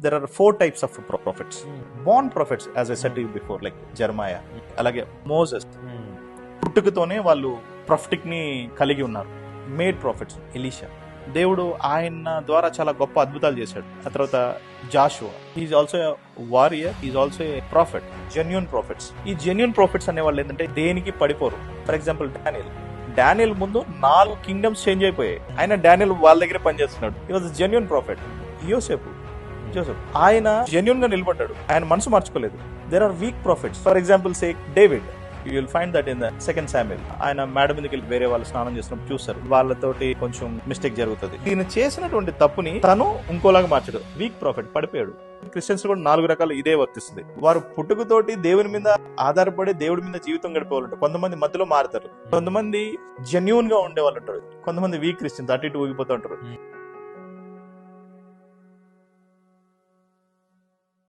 there are 4 types of prophets. Born prophets, as I said to you before, like Jeremiah, అలాగే Moses పుట్టుకతోనే వాళ్ళు prophetic ని కలిగి ఉన్నారు. మేడ్ ప్రాఫిట్స్ ఎలీషా, దేవుడు ఆయన ద్వారా చాలా గొప్ప అద్భుతాలు చేశాడు. ఆ తర్వాత Joshua, he's also warrior, he's also a prophet. Genuine prophets. ఈ జెన్యూన్ ప్రాఫిట్స్ అనే వాళ్ళు ఏంటంటే దేనికి పడిపోరు. ఫర్ ఎగ్జాంపుల్ డానియల్ ముందు 4 కింగ్డమ్స్ చేంజ్ అయిపోయాయి, ఆయన డానియల్ వాళ్ళ దగ్గర పనిచేస్తున్నాడు. He was genuine prophet. Joseph ఆయన జెన్యూన్ గా నిలబడ్డాడు, ఆయన మనసు మార్చుకోలేదు. There are weak prophets. For example say David, you will find that in the 2 Samuel. ఆయన మేడ మీదకి వెళ్ళి వేరే వాళ్ళు స్నానం చేసినప్పుడు చూస్తారు, వాళ్ళతోటి కొంచెం మిస్టేక్ జరుగుతుంది. ఈయన చేసినటువంటి తప్పుని తను ఇంకోలాగా మార్చాడు. వీక్ ప్రాఫిట్, పడిపోయాడు. క్రిస్టియన్స్ కూడా 4 రకాలు ఇదే వర్తిస్తుంది. వారు పుట్టుకతోటి దేవుని మీద ఆధారపడి దేవుడి మీద జీవితం గడిపేవాళ్ళు. కొంతమంది మధ్యలో మారుతారు, కొంతమంది జెన్యూన్ గా ఉండే వాళ్ళు ఉంటారు, కొంతమంది వీక్ క్రిస్టియన్స్ అటు ఇటు ఊగిపోతూ ఉంటారు.